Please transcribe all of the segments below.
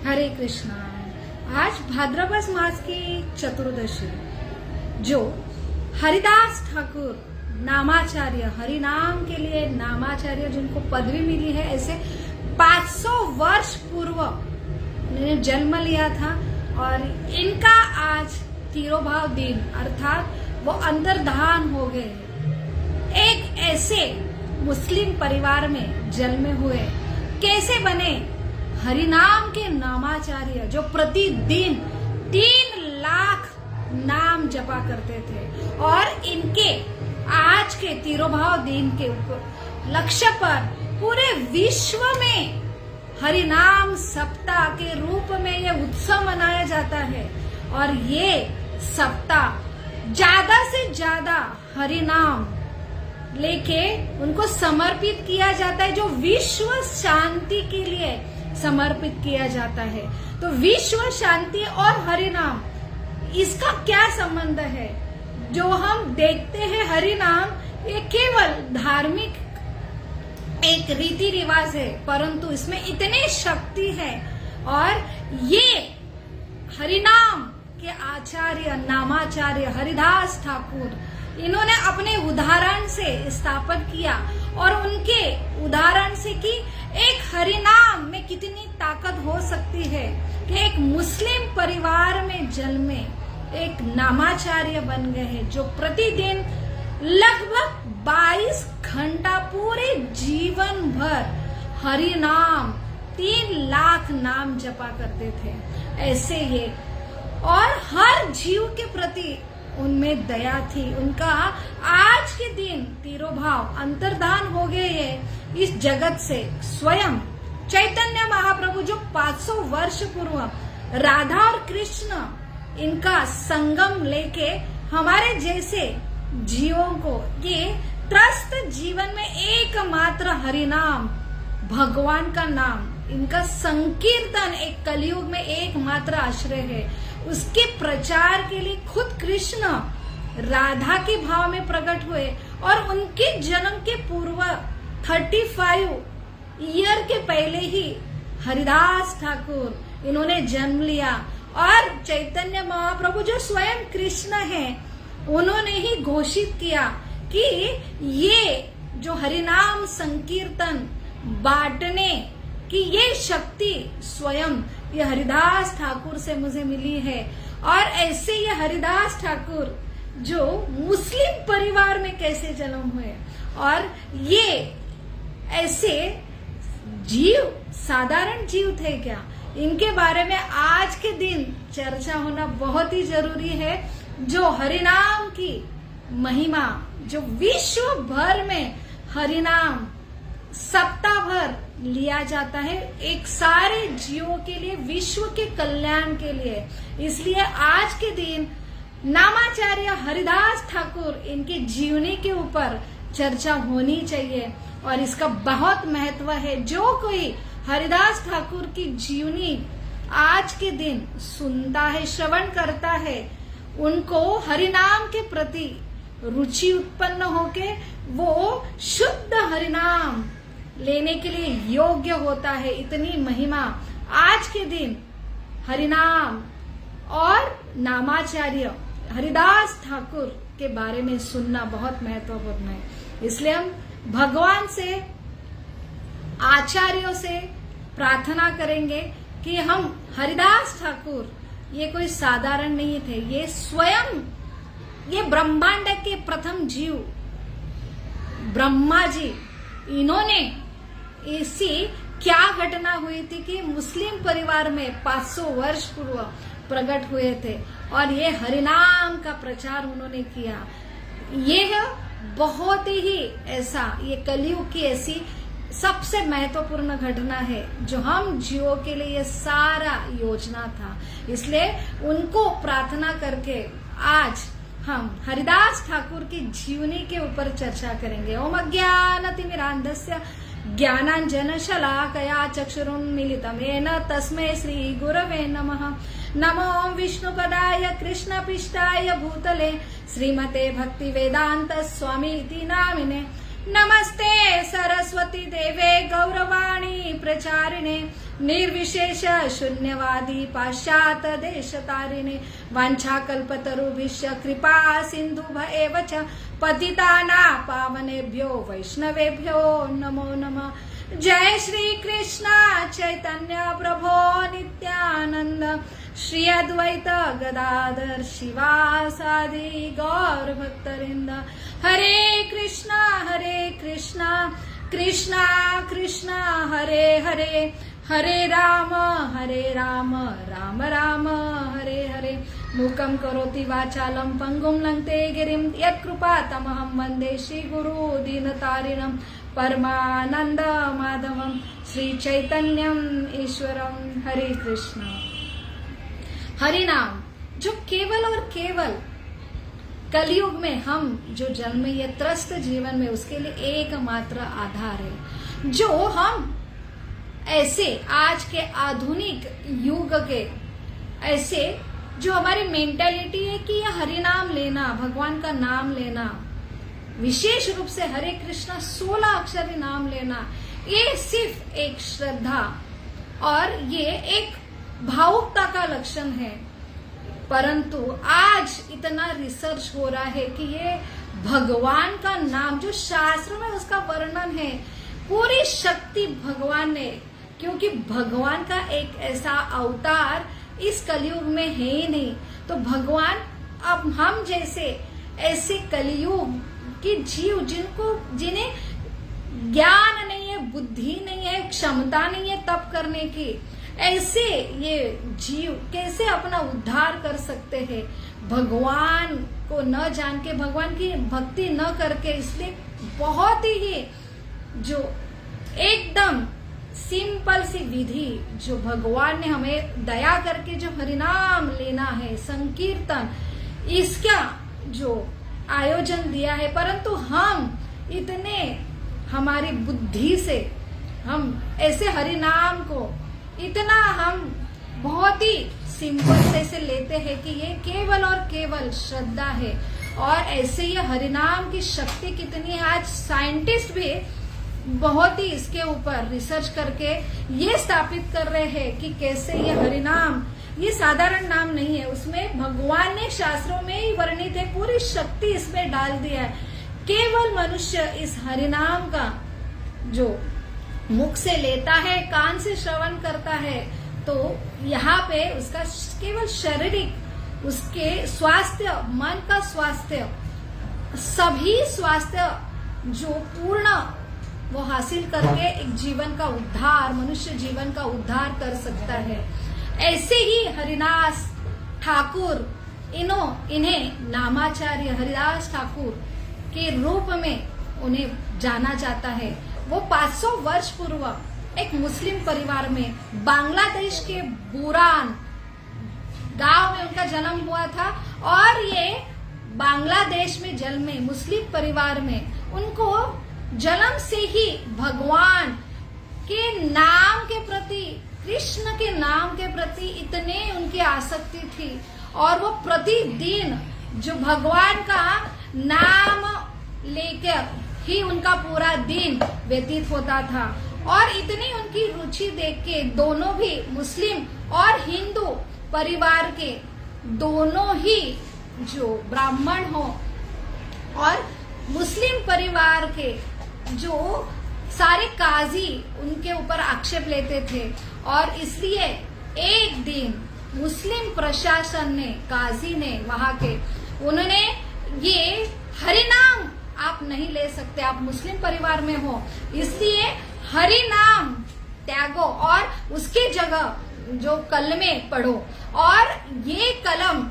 हरे कृष्णा। आज भाद्रपद मास की चतुर्दशी, जो हरिदास ठाकुर नामाचार्य, हरि नाम के लिए नामाचार्य जिनको पदवी मिली है, ऐसे 500 वर्ष पूर्व ने जन्म लिया था। और इनका आज तिरोभाव दिन अर्थात वो अंतर्धान हो गए। एक ऐसे मुस्लिम परिवार में जन्मे हुए कैसे बने हरिनाम के नामाचार्य, जो प्रतिदिन 3 लाख नाम जपा करते थे। और इनके आज के तिरोभाव दिन के लक्ष्य पर पूरे विश्व में हरिनाम सप्ताह के रूप में यह उत्सव मनाया जाता है। और ये सप्ताह ज्यादा से ज्यादा हरिनाम लेके उनको समर्पित किया जाता है, जो विश्व शांति के लिए समर्पित किया जाता है। तो विश्व शांति और हरिनाम, इसका क्या संबंध है? जो हम देखते हैं हरिनाम, ये केवल धार्मिक एक रीति रिवाज है, परंतु इसमें इतनी शक्ति है। और ये हरिनाम के आचार्य नामाचार्य हरिदास ठाकुर, इन्होंने अपने उदाहरण से स्थापन किया और उनके उदाहरण से कि एक हरिनाम में कितनी ताकत हो सकती है कि एक मुस्लिम परिवार में जन्मे एक नामाचार्य बन गए हैं, जो प्रतिदिन लगभग 22 घंटा पूरे जीवन भर हरिनाम 3 लाख नाम जपा करते थे। ऐसे ये और हर जीव के प्रति उनमें दया थी। उनका आज के दिन तिरोभाव अंतर्धान हो गए है इस जगत से। स्वयं चैतन्य महाप्रभु, जो 500 वर्ष पूर्व राधा और कृष्ण इनका संगम लेके हमारे जैसे जीवों को ये त्रस्त जीवन में एकमात्र हरिनाम, भगवान का नाम, इनका संकीर्तन एक कलयुग में एकमात्र आश्रय है। उसके प्रचार के लिए खुद कृष्ण राधा के भाव में प्रकट हुए और उनके जन्म के पूर्व 35 ईयर के पहले ही हरिदास ठाकुर इन्होंने जन्म लिया। और चैतन्य महाप्रभु, जो स्वयं कृष्ण हैं, उन्होंने ही घोषित किया कि ये जो हरिनाम संकीर्तन बांटने की ये शक्ति स्वयं ये हरिदास ठाकुर से मुझे मिली है। और ऐसे ये हरिदास ठाकुर जो मुस्लिम परिवार में कैसे जन्म हुए, और ये ऐसे जीव साधारण जीव थे क्या, इनके बारे में आज के दिन चर्चा होना बहुत ही जरूरी है। जो हरिनाम की महिमा, जो विश्व भर में हरिनाम सप्ताह भर लिया जाता है, एक सारे जीवों के लिए, विश्व के कल्याण के लिए। इसलिए आज के दिन नामाचार्य हरिदास ठाकुर, इनके जीवनी के ऊपर चर्चा होनी चाहिए और इसका बहुत महत्व है। जो कोई हरिदास ठाकुर की जीवनी आज के दिन सुनता है, श्रवण करता है, उनको हरिनाम के प्रति रुचि उत्पन्न होके वो शुद्ध हरिनाम लेने के लिए योग्य होता है। इतनी महिमा आज के दिन हरिनाम और नामाचार्य हरिदास ठाकुर के बारे में सुनना बहुत महत्वपूर्ण है। इसलिए हम भगवान से, आचार्यों से प्रार्थना करेंगे कि हम हरिदास ठाकुर, ये कोई साधारण नहीं थे, ये स्वयं ये ब्रह्मांड के प्रथम जीव ब्रह्मा जी, इन्होंने ऐसी क्या घटना हुई थी कि मुस्लिम परिवार में 500 वर्ष पूर्व प्रकट हुए थे और ये हरिनाम का प्रचार उन्होंने किया। ये बहुत ही ऐसा, ये कलयुग की ऐसी सबसे महत्वपूर्ण घटना है जो हम जीवों के लिए ये सारा योजना था। इसलिए उनको प्रार्थना करके आज हम हरिदास ठाकुर की जीवनी के ऊपर चर्चा करेंगे। ओम अज्ञानतिमिरान्धस्य ज्ञानाञ्जनशलाकया चक्षुरुन्मीलितं येन तस्मै श्री गुरवे नमः। नमो विष्णुपदाय कृष्णपृष्ठाय भूतले श्रीमते भक्तिवेदांत स्वामी इति नामिने। नमस्ते सरस्वती देवे गौरवाणी प्रचारिणे निर्विशेष शून्यवादी पाश्चात देश तारिणे वाञ्छाकल्पतरुभ्यश्च कृपा सिन्धुभ्येव च पतितानां पावनेभ्यो वैष्णवेभ्यो नमो नमः। जय श्री कृष्ण चैतन्य प्रभो नित्यानंद श्री अद्वैत गदाधर शिवासादि गौर भक्तवृंद। हरे कृष्णा कृष्णा कृष्णा हरे हरे, हरे राम राम राम हरे हरे। मूकं करोति वाचालं पंगुं लंघते गिरिं यत्कृपातमहं वन्दे श्रीगुरु दीनतारिणं परमानंद माधवं श्री चैतन्यम ईश्वरम। हरे कृष्ण। हरि नाम जो केवल और केवल कलयुग में हम जो जन्म ये त्रस्त जीवन में उसके लिए एकमात्र आधार है। जो हम ऐसे आज के आधुनिक युग के ऐसे जो हमारी मेंटेलिटी है कि यह हरि नाम लेना, भगवान का नाम लेना, विशेष रूप से हरे कृष्णा 16 अक्षरी नाम लेना, ये सिर्फ एक श्रद्धा और ये एक भावुकता का लक्षण है। परंतु आज इतना रिसर्च हो रहा है कि ये भगवान का नाम जो शास्त्र में उसका वर्णन है, पूरी शक्ति भगवान ने, क्योंकि भगवान का एक ऐसा अवतार इस कलयुग में है ही नहीं। तो भगवान अब हम जैसे ऐसे कलयुग के जीव जिन्हें ज्ञान नहीं है, बुद्धि नहीं है, क्षमता नहीं है तप करने की, ऐसे ये जीव कैसे अपना उद्धार कर सकते हैं भगवान को न जान के, भगवान की भक्ति न करके। इसलिए बहुत ही जो एकदम सिंपल सी विधि जो भगवान ने हमें दया करके जो हरिनाम लेना है, संकीर्तन, इसका जो आयोजन दिया है, परंतु हम इतने हमारी बुद्धि से हम ऐसे हरिनाम को इतना हम बहुत ही सिंपल से लेते हैं कि ये केवल और केवल श्रद्धा है। और ऐसे ये हरिनाम की शक्ति कितनी है, आज साइंटिस्ट भी बहुत ही इसके ऊपर रिसर्च करके ये स्थापित कर रहे हैं कि कैसे ये हरिनाम, ये साधारण नाम नहीं है, उसमें भगवान ने शास्त्रों में ही वर्णित है, पूरी शक्ति इसमें डाल दिया है। केवल मनुष्य इस हरिनाम का जो मुख से लेता है, कान से श्रवण करता है, तो यहाँ पे उसका केवल शारीरिक, उसके स्वास्थ्य, मन का स्वास्थ्य, सभी स्वास्थ्य जो पूर्ण वो हासिल करके एक जीवन का उद्धार, मनुष्य जीवन का उद्धार कर सकता है। ऐसे ही हरिदास ठाकुर इन्हें नामाचार्य हरिदास ठाकुर के रूप में उन्हें जाना जाता है। वो 500 वर्ष पूर्व एक मुस्लिम परिवार में बांग्लादेश के बुरान गांव में उनका जन्म हुआ था और ये बांग्लादेश में जन्मे मुस्लिम परिवार में उनको जन्म से ही भगवान के नाम के प्रति, कृष्ण के नाम के प्रति इतने उनकी आसक्ति थी और वो प्रतिदिन जो भगवान का नाम लेकर ही उनका पूरा दिन व्यतीत होता था। और इतनी उनकी रुचि देख के दोनों भी मुस्लिम और हिंदू परिवार के दोनों ही जो ब्राह्मण हो और मुस्लिम परिवार के जो सारे काजी उनके ऊपर आक्षेप लेते थे और इसलिए एक दिन मुस्लिम प्रशासन ने, काजी ने वहां के, उन्होंने ये हरिनाम आप नहीं ले सकते, आप मुस्लिम परिवार में हो, इसलिए हरि नाम त्यागो और उसकी जगह जो कलमे पढ़ो। और ये कलम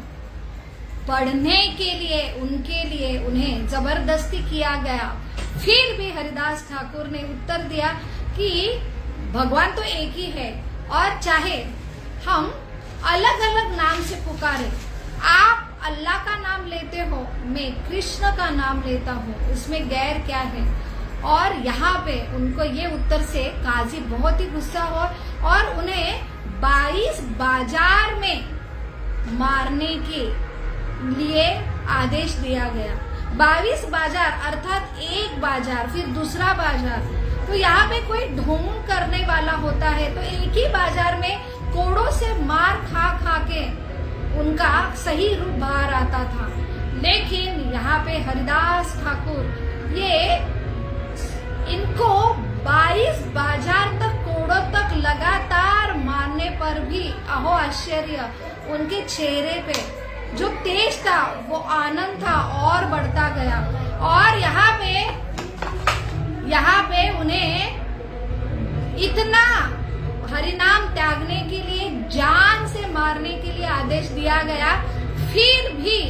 पढ़ने के लिए उन्हें जबरदस्ती किया गया। फिर भी हरिदास ठाकुर ने उत्तर दिया कि भगवान तो एक ही है और चाहे हम अलग अलग नाम से पुकारे, आप अल्लाह का नाम लेते हो, मैं कृष्ण का नाम लेता हूँ, इसमें गैर क्या है। और यहाँ पे उनको ये उत्तर से काजी बहुत ही गुस्सा हुआ और उन्हें 22 बाजार में मारने के लिए आदेश दिया गया। 22 बाजार अर्थात एक बाजार फिर दूसरा बाजार। तो यहाँ पे कोई ढोंग करने वाला होता है तो एक ही बाजार में कोड़ों से मार खा खा के उनका सही रूप बाहर आता था। लेकिन यहाँ पे हरिदास ठाकुर ये इनको 22 बाजार तक कोड़ों तक लगातार मारने पर भी अहो आश्चर्य, उनके चेहरे पे जो तेज था वो आनंद था और बढ़ता गया। और यहाँ पे उन्हें इतना हरिनाम त्यागने के लिए, जान से मारने के लिए आदेश दिया गया। फिर भी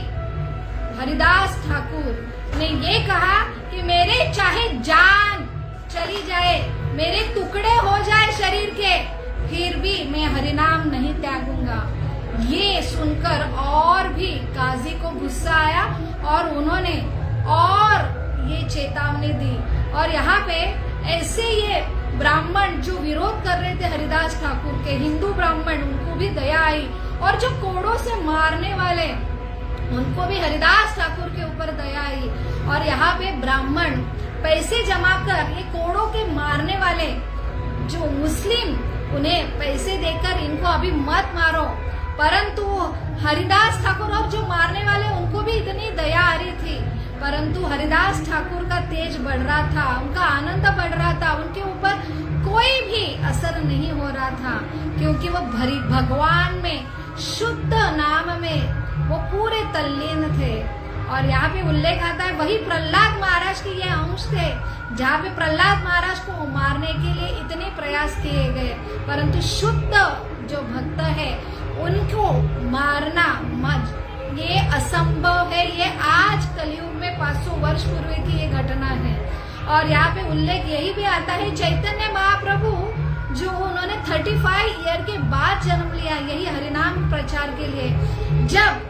हरिदास ठाकुर ने ये कहा कि मेरे चाहे जान चली जाए, मेरे टुकड़े हो जाए शरीर के, फिर भी मैं हरिनाम नहीं त्यागूंगा। ये सुनकर और भी काजी को गुस्सा आया और उन्होंने और ये चेतावनी दी। और यहाँ पे ऐसे ये ब्राह्मण जो विरोध कर रहे थे हरिदास ठाकुर के, हिंदू ब्राह्मण, उनको भी दया आई। और जो कोड़ों से मारने वाले, उनको भी हरिदास ठाकुर के ऊपर दया आई। और यहाँ पे ब्राह्मण पैसे जमा कर ये कोड़ों के मारने वाले जो मुस्लिम, उन्हें पैसे देकर इनको अभी मत मारो। परंतु हरिदास ठाकुर और जो मारने वाले, उनको भी इतनी दया आ रही थी, परंतु हरिदास ठाकुर का तेज बढ़ रहा था, उनका आनंद बढ़ रहा था, उनके ऊपर कोई भी असर नहीं हो रहा था, क्योंकि वो भगवान में, शुद्ध नाम में वो पूरे तल्लीन थे। और यहाँ पे उल्लेख आता है, वही प्रहलाद महाराज के ये अंश थे, जहाँ पे प्रहलाद महाराज को मारने के लिए इतने प्रयास किए गए, परंतु शुद्ध जो भक्त है उनको मारना ये असंभव है। ये आज कलयुग में 500 वर्ष पूर्व की ये घटना है। और यहाँ पे उल्लेख यही भी आता है, चैतन्य महाप्रभु जो उन्होंने 35 ईयर के बाद जन्म लिया यही हरिनाम प्रचार के लिए, जब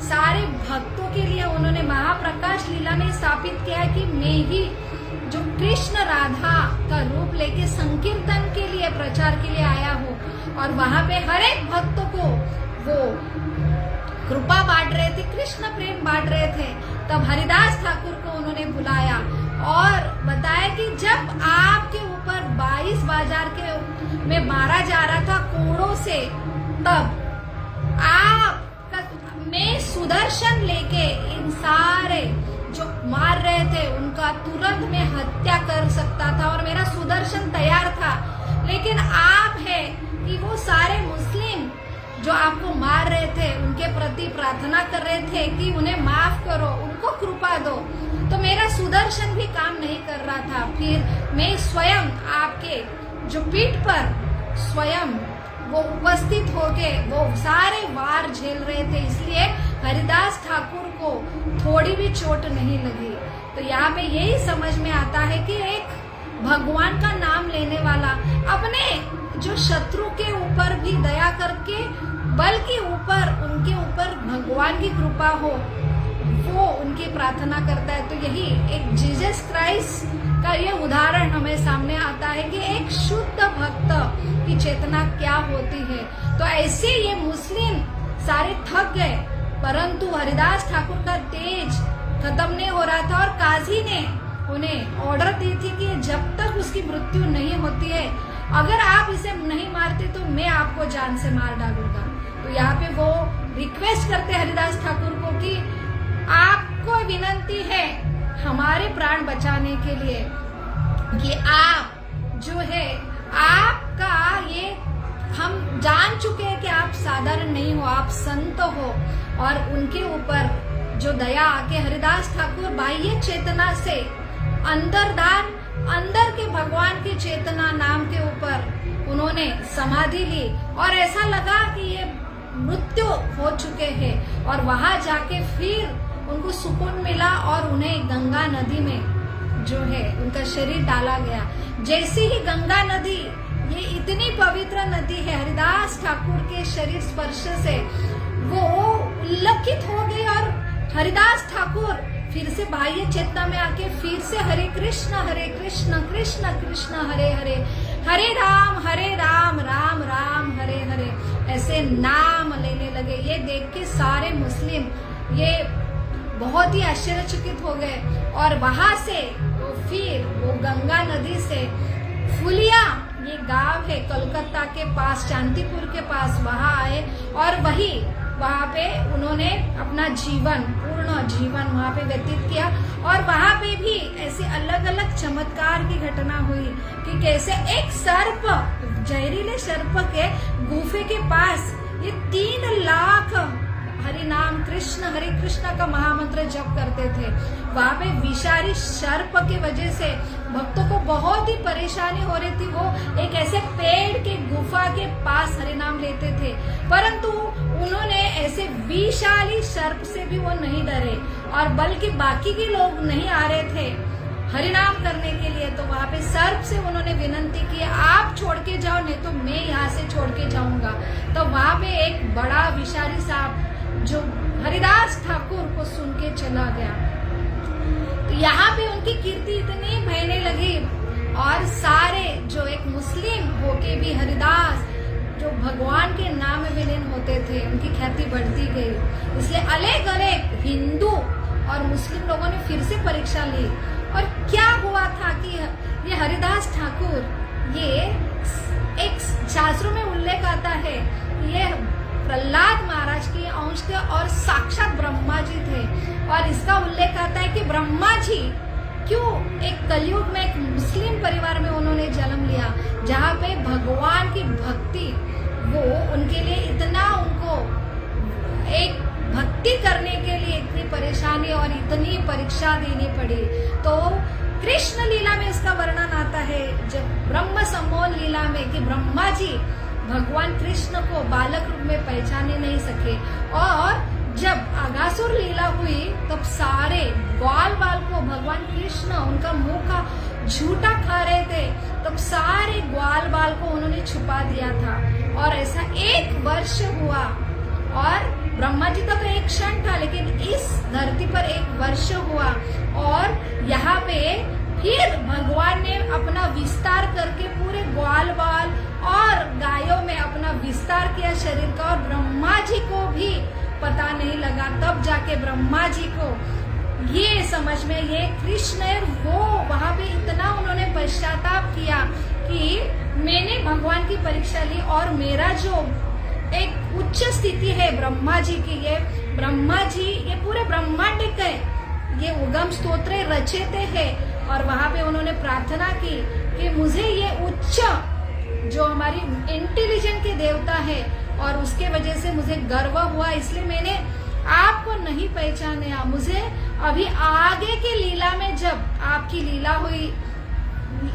सारे भक्तों के लिए उन्होंने महाप्रकाश लीला में स्थापित किया कि मैं ही जो कृष्ण राधा का रूप लेके संकीर्तन के लिए, प्रचार के लिए आया हूँ। और वहां पे हर एक भक्त को वो कृपा बांट रहे थे, कृष्ण प्रेम बांट रहे थे। तब हरिदास ठाकुर को उन्होंने बुलाया और बताया कि जब आपके ऊपर 22 बाजार के में मारा जा रहा था कोड़ों से, तब मैं सुदर्शन लेके इन सारे जो मार रहे थे उनका तुरंत मैं हत्या कर सकता था और मेरा सुदर्शन तैयार था। लेकिन आप है कि वो सारे मुस्लिम जो आपको मार रहे थे उनके प्रति प्रार्थना कर रहे थे कि उन्हें माफ करो, उनको कृपा दो, तो मेरा सुदर्शन भी काम नहीं कर रहा था। फिर मैं स्वयं आपके जो पीठ पर स्वयं वो उपस्थित होके वो सारे वार झेल रहे थे, इसलिए हरिदास ठाकुर को थोड़ी भी चोट नहीं लगी। तो यहाँ पे यही समझ में आता है कि एक भगवान का नाम लेने वाला अपने जो शत्रु के ऊपर भी दया करके, बल्कि उनके ऊपर भगवान की कृपा हो, वो उनकी प्रार्थना करता है। तो यही एक जीसस क्राइस्ट का ये उदाहरण हमें सामने आता है कि एक शुद्ध भक्त की चेतना क्या होती है। तो ऐसे ये मुस्लिम सारे थक गए, परंतु हरिदास ठाकुर का तेज खत्म नहीं हो रहा था और काजी ने उन्हें ऑर्डर दी थी कि जब तक उसकी मृत्यु नहीं होती है, अगर आप इसे नहीं मारते तो मैं आपको जान से मार डालूंगा। तो यहाँ पे वो रिक्वेस्ट करते हरिदास ठाकुर को कि आपको विनंती है हमारे प्राण बचाने के लिए कि आप जो है, आपका ये हम जान चुके हैं कि आप साधारण नहीं हो, आप संत हो। और उनके ऊपर जो दया आके हरिदास ठाकुर बाह्य चेतना से अंदर के भगवान की चेतना नाम के ऊपर उन्होंने समाधि ली और ऐसा लगा कि ये मृत्यु हो चुके हैं। और वहां जाके फिर उनको सुकून मिला और उन्हें गंगा नदी में जो है उनका शरीर डाला गया। जैसे ही गंगा नदी, ये इतनी पवित्र नदी है, हरिदास ठाकुर के शरीर स्पर्श से वो उल्लखित हो गई और हरिदास ठाकुर फिर से बाह्य चेतना में आके फिर से हरे कृष्ण कृष्ण कृष्ण हरे हरे, हरे राम राम राम हरे हरे ऐसे नाम लेने लगे। ये देख के सारे मुस्लिम ये बहुत ही आश्चर्यचकित हो गए और वहां से फिर वो गंगा नदी से फुलिया, ये गांव है कोलकाता के पास, शांतिपुर के पास, वहां आए और वहां पे उन्होंने अपना पूर्ण जीवन वहां पे व्यतीत किया। और वहां पे भी ऐसे अलग अलग चमत्कार की घटना हुई कि कैसे एक सर्प, जहरीले सर्प के गुफे के पास ये 3 लाख हरि नाम हरे कृष्ण का महामंत्र जप करते थे। वहां पे विषारी सर्प की वजह से भक्तों को बहुत ही परेशानी हो रही थी। वो एक ऐसे पेड़ के गुफा के पास हरि नाम लेते थे, परंतु उन्होंने ऐसे विशाली सर्प से भी वो नहीं डरे और बल्कि बाकी के लोग नहीं आ रहे थे हरिनाम करने के लिए। तो वहां पे सर्प से उन्होंने विनती की, आप छोड़ के जाओ, नहीं तो मैं यहाँ से छोड़ के जाऊंगा। तो वहां पे एक बड़ा विषारी सांप जो हरिदास ठाकुर को सुन के चला गया, तो यहाँ पे उनकी कीर्ति इतनी बहने लगी और सारे जो एक मुस्लिम होके भी हरिदास जो भगवान के नाम में विलीन होते थे, उनकी ख्याति बढ़ती गई। इसलिए अलग अलग हिंदू और मुस्लिम लोगों ने फिर से परीक्षा ली। और क्या हुआ था कि ये हरिदास ठाकुर, ये एक शास्त्रों में उल्लेख आता है, ये प्रहलाद महाराज के अंश थे और साक्षात ब्रह्मा जी थे। और इसका उल्लेख आता है कि ब्रह्मा जी क्यों एक कलयुग में एक मुस्लिम परिवार में उन्होंने जन्म लिया, जहाँ पे भगवान की भक्ति वो उनके लिए इतना, उनको एक भक्ति करने के लिए इतनी परेशानी और इतनी परीक्षा देनी पड़ी। तो कृष्ण लीला में इसका वर्णन आता है, जब ब्रह्म सम्मोहन लीला में, कि ब्रह्मा जी भगवान कृष्ण को बालक रूप में पहचाने नहीं सके और जब अगासुर लीला हुई तब सारे ग्वाल बाल को भगवान कृष्ण उनका मुंह का झूठा खा रहे थे, तब सारे ग्वाल बाल को उन्होंने छुपा दिया था। और ऐसा 1 वर्ष हुआ और ब्रह्मा जी तक एक क्षण था, लेकिन इस धरती पर 1 वर्ष हुआ और यहाँ पे फिर भगवान ने अपना विस्तार करके पूरे ग्वाल बाल और गायों में अपना विस्तार किया शरीर का, और ब्रह्मा जी को भी पता नहीं लगा। तब जाके ब्रह्मा जी को ये समझ में, ये कृष्ण है, वो वहां पे इतना उन्होंने पश्चाताप किया कि मैंने भगवान की परीक्षा ली और मेरा जो एक उच्च स्थिति है ब्रह्मा जी की, ये ब्रह्मा जी ये पूरे ब्रह्मांड के ये उगम स्तोत्र रचेते हैं। और वहां पे उन्होंने प्रार्थना की कि मुझे ये उच्च जो हमारी इंटेलिजेंट के देवता है और उसके वजह से मुझे गर्व हुआ, इसलिए मैंने आपको नहीं पहचाना। मुझे अभी आगे की लीला में, जब आपकी लीला हुई,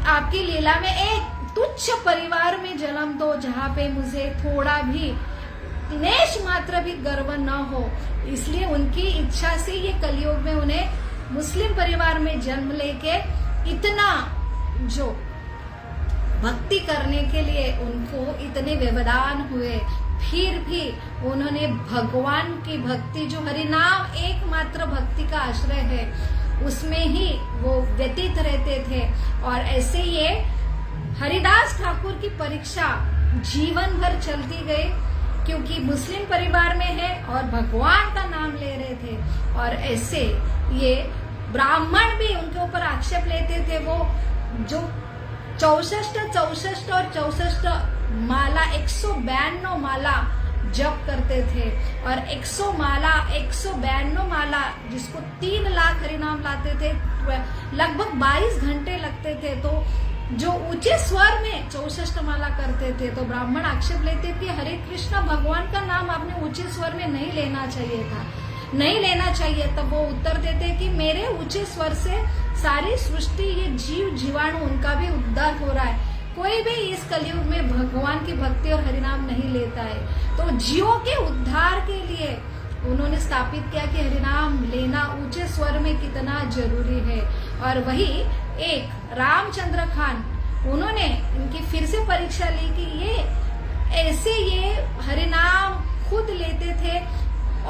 आपकी लीला में एक तुच्छ परिवार में जन्म दो जहाँ पे मुझे थोड़ा भी लेश मात्र भी गर्व न हो। इसलिए उनकी इच्छा से ये कलयुग में उन्हें मुस्लिम परिवार में जन्म लेके इतना जो भक्ति करने के लिए उनको इतने व्यवधान हुए, फिर भी उन्होंने भगवान की भक्ति, जो हरिनाम एकमात्र भक्ति का आश्रय है, उसमें ही वो व्यतीत रहते थे। और ऐसे ये हरिदास ठाकुर की परीक्षा जीवन भर चलती गई, क्योंकि मुस्लिम परिवार में है और भगवान का नाम ले रहे थे। और ऐसे ये ब्राह्मण भी उनके ऊपर आक्षेप लेते थे। वो जो 64 और 64 माला, 192 माला जप करते थे और 192 माला जिसको 3 लाख हरिनाम लाते थे, लगभग 22 घंटे लगते थे। तो जो ऊंचे स्वर में 64 माला करते थे, तो ब्राह्मण आक्षेप लेते थे हरे कृष्ण, भगवान का नाम आपने ऊंचे स्वर में नहीं लेना चाहिए था, नहीं लेना चाहिए। तब वो उत्तर देते कि मेरे ऊंचे स्वर से सारी सृष्टि, ये जीव जीवाणु, उनका भी उद्धार हो रहा है। कोई भी इस कलयुग में भगवान की भक्ति और हरिनाम नहीं लेता है। तो जीवों के उद्धार के लिए उन्होंने स्थापित किया कि हरिनाम लेना ऊंचे स्वर में कितना जरूरी है। और वही एक रामचंद्र खान, उन्होंने इनकी फिर से परीक्षा ली कि ये ऐसे ये हरिनाम खुद लेते थे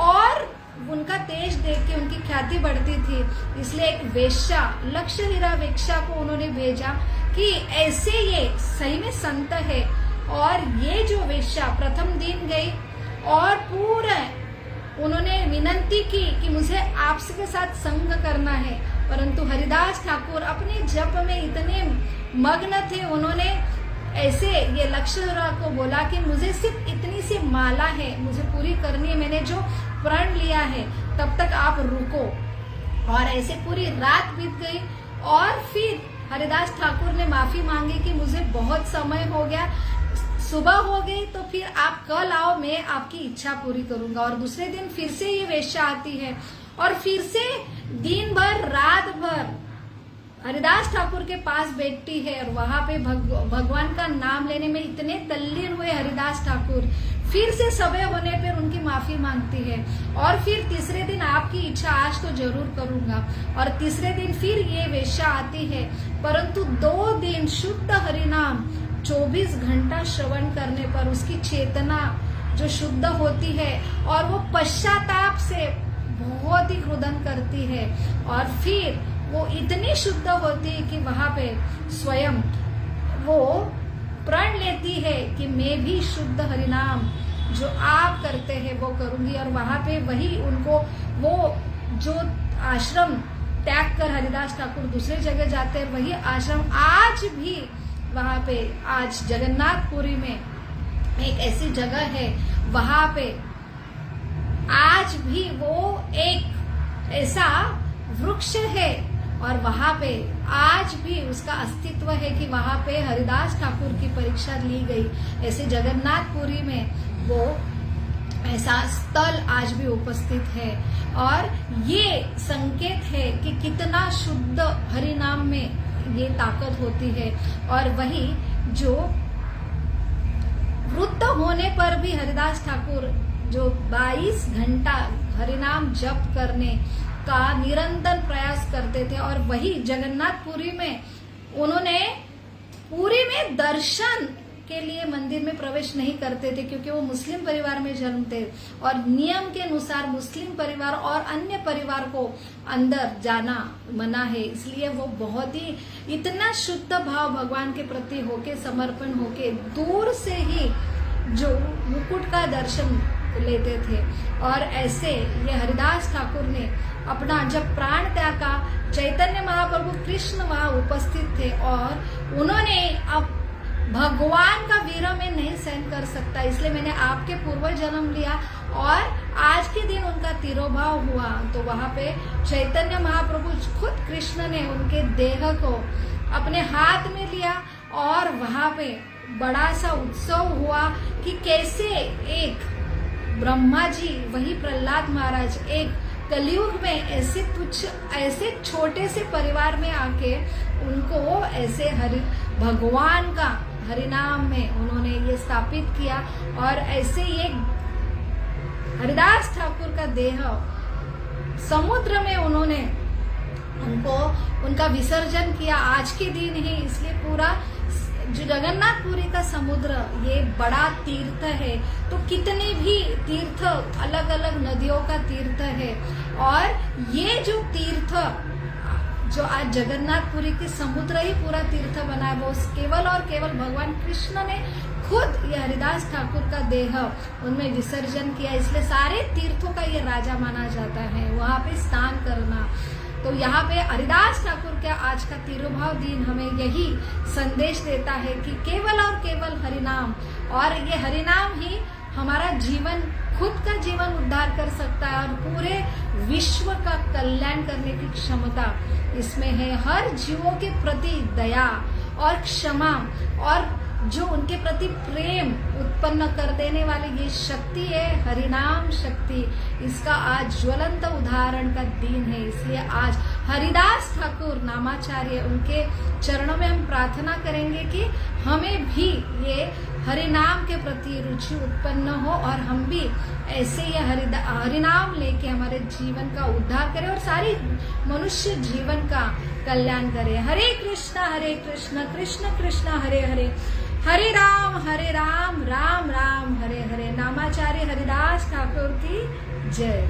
और उनका तेज देख के उनकी ख्याति बढ़ती थी। इसलिए एक वेश्या, लक्ष्य हीरा वेश्या को उन्होंने भेजा कि ऐसे ये सही में संत है। और ये जो वेश्या प्रथम दिन गई और पूरे उन्होंने विनती की कि मुझे आपके साथ संग करना है, परंतु हरिदास ठाकुर अपने जप में इतने मग्न थे, उन्होंने ऐसे ये लक्ष्मणा को बोला कि मुझे सिर्फ इतनी सी माला है, मुझे पूरी करनी है, मैंने जो प्रण लिया है, तब तक आप रुको। और ऐसे पूरी रात बीत गई और फिर हरिदास ठाकुर ने माफी मांगी कि मुझे बहुत समय हो गया, सुबह हो गई, तो फिर आप कल आओ, मैं आपकी इच्छा पूरी करूंगा। और दूसरे दिन फिर से ये वेश्या आती है और फिर से दिन भर रात भर हरिदास ठाकुर के पास बैठती है और वहां पे भगवान का नाम लेने में इतने तल्लीन हुए हरिदास ठाकुर, फिर से समय होने पर उनकी माफी मांगती है। और फिर तीसरे दिन आपकी इच्छा आज तो जरूर करूंगा, और तीसरे दिन फिर ये वेश्या आती है, परंतु 2 दिन शुद्ध हरिनाम 24 घंटा श्रवण करने पर उसकी चेतना जो शुद्ध होती है और वो पश्चाताप से बहुत ही रुदन करती है, और फिर वो इतनी शुद्ध होती है कि वहां पे स्वयं वो प्रण लेती है कि मैं भी शुद्ध हरिनाम जो आप करते हैं वो करूंगी। और वहां पे वही उनको वो जो आश्रम त्याग कर हरिदास ठाकुर दूसरे जगह जाते हैं, वही आश्रम आज भी वहां पे, आज जगन्नाथपुरी में एक ऐसी जगह है, वहां पे आज भी वो एक ऐसा वृक्ष है और वहां पे आज भी उसका अस्तित्व है कि वहां पे हरिदास ठाकुर की परीक्षा ली गई। ऐसे जगन्नाथपुरी में वो ऐसा स्थल आज भी उपस्थित है, और ये संकेत है कि कितना शुद्ध हरिनाम में ये ताकत होती है। और वही जो वृद्ध होने पर भी हरिदास ठाकुर जो 22 घंटा हरिनाम जप करने का निरंतर प्रयास करते थे, और वही जगन्नाथपुरी में उन्होंने पुरी में दर्शन के लिए मंदिर में प्रवेश नहीं करते थे, क्योंकि वो मुस्लिम परिवार में जन्म थे और नियम के अनुसार मुस्लिम परिवार और अन्य परिवार को अंदर जाना मना है। इसलिए वो बहुत ही इतना शुद्ध भाव भगवान के प्रति होके, समर्पण होके, दूर से ही जो मुकुट का दर्शन लेते थे। और ऐसे ये हरिदास ठाकुर ने अपना जब प्राण त्यागा, चैतन्य महाप्रभु कृष्ण वहां उपस्थित थे और उन्होंने अब भगवान का वीर में नहीं सहन कर सकता, इसलिए मैंने आपके पूर्व जन्म लिया, और आज के दिन उनका तिरोभाव हुआ तो वहां पे चैतन्य महाप्रभु खुद कृष्ण ने उनके देह को अपने हाथ में लिया, और वहां पे बड़ा सा उत्सव हुआ कि कैसे एक ब्रह्मा जी, वही प्रहलाद महाराज, एक कलयुग में ऐसे तुच्छ, ऐसे छोटे से परिवार में आके उनको ऐसे भगवान का हरिनाम में उन्होंने ये स्थापित किया। और ऐसे ये हरिदास ठाकुर का देह समुद्र में उन्होंने उनका विसर्जन किया आज के दिन ही। इसलिए पूरा जो जगन्नाथपुरी का समुद्र ये बड़ा तीर्थ है, तो कितने भी तीर्थ, अलग अलग नदियों का तीर्थ है, और ये जो तीर्थ जो आज जगन्नाथपुरी के समुद्र ही पूरा तीर्थ बना है, वो केवल और केवल भगवान कृष्ण ने खुद ये हरिदास ठाकुर का देह उनमें विसर्जन किया। इसलिए सारे तीर्थों का ये राजा माना जाता है वहां पे स्नान करना। तो यहाँ पे हरिदास ठाकुर का आज का तिरुभाव दिन हमें यही संदेश देता है कि केवल और केवल हरिनाम, और ये हरिनाम ही हमारा जीवन, खुद का जीवन उद्धार कर सकता है, और पूरे विश्व का कल्याण करने की क्षमता इसमें है। हर जीवों के प्रति दया और क्षमा और जो उनके प्रति प्रेम उत्पन्न कर देने वाली ये शक्ति है, हरिनाम शक्ति, इसका आज ज्वलंत उदाहरण का दिन है। इसलिए आज हरिदास ठाकुर नामाचार्य, उनके चरणों में हम प्रार्थना करेंगे कि हमें भी ये हरिनाम के प्रति रुचि उत्पन्न हो, और हम भी ऐसे ये हरिनाम लेके हमारे जीवन का उद्धार करें और सारी मनुष्य जीवन का कल्याण करें। हरे कृष्ण कृष्ण कृष्ण हरे हरे, हरे राम राम राम हरे हरे। नामाचार्य हरिदास ठाकुर की जय।